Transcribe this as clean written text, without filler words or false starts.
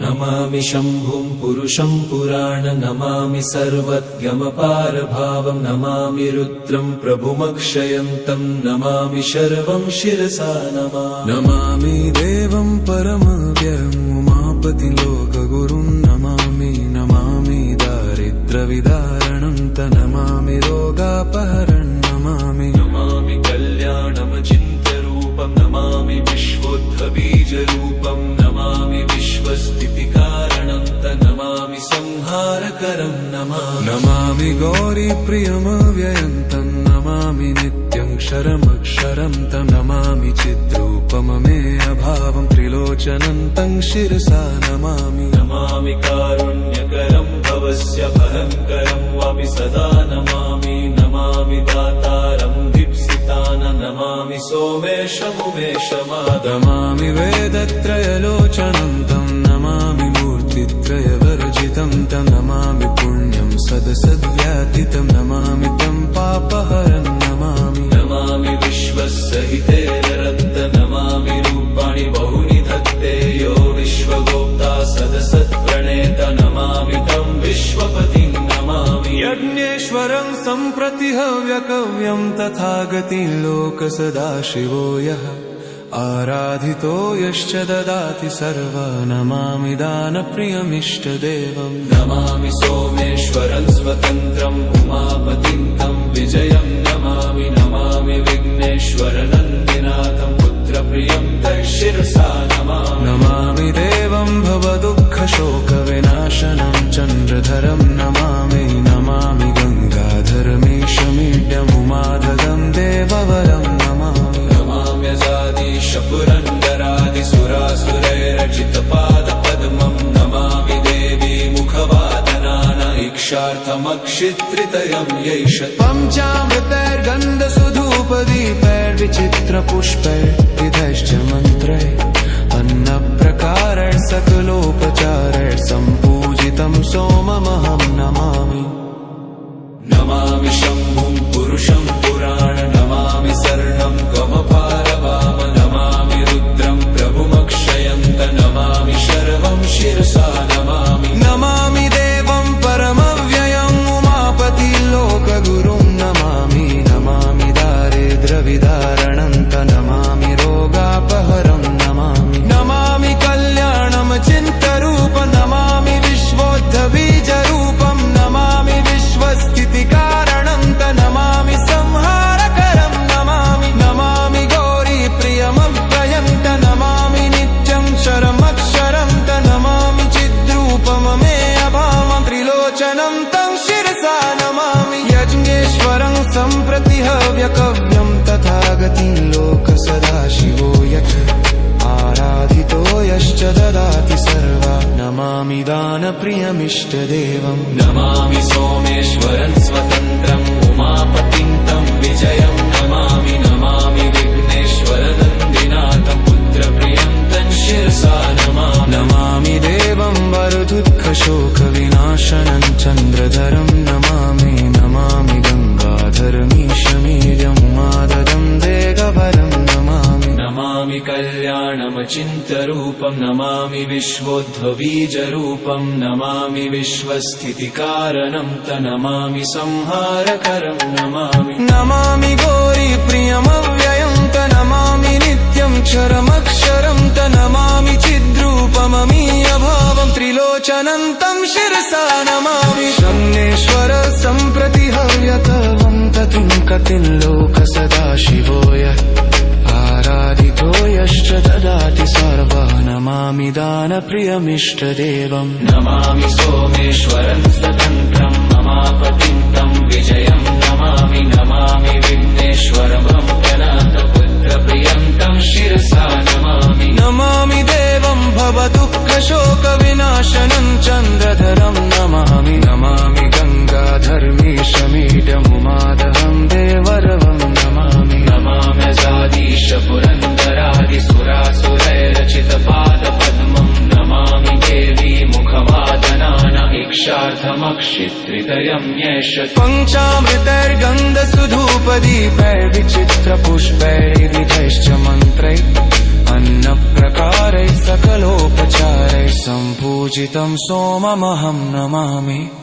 नमामि शम्भुं पुरुषं पुराण नमामि सर्वज्ञमपारभावं नमामि रुद्रं प्रभुमक्षयन्तं नमामि शर्वं शिरसा नमामि देवं परमव्ययम् उमापतिं लोकगुरुं नमामि दारिद्र्यविदारणं नमामि रोगापहरणं नमामि कल्याणमचिन्त्यरूपं नमामि विश्वोत्थबीजरूपं नमामि विश्वस्थितिकारणं नमामि संहारकरं नमामि गौरीप्रियमव्ययं तं नमामि नित्यं क्षरमक्षरं तं नमामि चिद्रूपममेयभावं त्रिलोचनं तं शिरसा नमामि कारुण्यकरं भवस्य भयङ्करं वापि सदा नमामि दातारं दीप्सितानं नमामि सोमेशमुमेशमादमामि वेदत्रयलोचनं तं नमामि मूर्तित्रयवर्जितं तं नमामि पुण्यं सदसद्व्यातितं नमामि तं पापहरं नमामि विश्वसहितेररद्द नमामि रूपाणि बहुनि धत्ते यो विश्वगोप्ता सदसत्प्रणेत नमामि तं विश्वपतिं यज्ञेश्वरं सम्प्रति हव्यकव्यं तथागतिं लोकसदाशिवो यः आराधितो यश्च ददाति सर्वा नमामि दानप्रियमिष्टदेवं नमामि सोमेश्वरं स्वतन्त्रम् उमापतिं तं विजयं नमामि विघ्नेश्वरनन्दिनाथं पुत्रप्रियं शिरसा नमामि देवं भवदुःखशोकविनाशनं चन्द्रधरं नमामि गङ्गाधरमीशमीड्यमुमाधदं देववरं पुरन्दरादिसुरासुरैरचितपादपद्मं नमामि देवी मुखवादनान इक्षार्थमक्षित्रितयं यैष पञ्चामृतैर्गन्धसुधूपदीपैर्विचित्रपुष्पैर्विधैश्च मन्त्रैः अन्नप्रकारैः सकलोपचारैः सम्पूजितं सोममहं नमामि शम्भुं पुरुषं पुराण नमामि शरणं गमपारवाम नमामि रुद्रं प्रभुमक्षयन्त नमामि शर्वं शिरसा नमामि देवं परमव्ययम् उमापतिं लोकगुरुं नमामि दारिद्र्यविदारणं नमामि रोगापहरं नमामि कल्याणमचिन्त्यरूपं नमामि विश्वोत्थबीजरूपं नमामि विश्वस्थितिकारणं नमामि संहारकरं नमामि गौरीप्रियमव्ययं नमामि नित्यं क्षरमक्षरं नमामि चिद्रूपममेयभावं त्रिलोचनं तं शिरसा नमामि यज्ञेश्वरं सम्प्रति हव्यकव्यं तथागतिं लोकसदाशिवो यः आराधितो यश्च ददाति सर्वा नमामि दानप्रियमिष्टदेवं नमामि सोमेश्वरं स्वतन्त्रम् उमापतिं तं विजयं नमामि विघ्नेश्वरनन्दिनाथं पुत्रप्रियं तं शिरसा नमामि देवं वरदुःखशोकविनाशनं चन्द्रधरं नमामि गङ्गाधरमीशमीड्यमुमाददं देववरं नमामि कल्याणमचिन्त्यरूपं नमामि विश्वोद्भवीजरूपं नमामि विश्वस्थितिकारणं नमामि संहारकरं नमामि गौरीप्रियमव्ययं नमामि नित्यं क्षरमक्षरं नमामि चिद्रूपममीयभावं त्रिलोचनं तं शिरसा नमामि शन्नेश्वर सम्प्रति हव्यकवं ततिं कतिं लोकसदाशिवो यः आराधितो यश्च ददाति सर्वा नमामि दानप्रियमिष्टदेवं नमामि सोमेश्वरं स्वतन्त्रम् उमापतिं तं विजयं नमामि विघ्नेश्वरं पुत्रप्रियं तं शिरसा नमामि देवं भवदुःखशोकविनाशनं चन्द्रधरं नमामि गङ्गाधरमीशमीड्यमुमादहं देवरवं नमाम्यजादीश पुरन्दरादिसुरासुरैरचितपादपद्मं नमामि देवी मुखवादनान इक्षार्थमक्षित्रितयं येष पञ्चामृतैर्गन्धसुधूपदीपैर्विचित्रपुष्पैर्विधैश्च मन्त्रैः अन्नप्रकारैः सकलोपचारैः सम्पूजितं पूजितं सोममहं नमामि।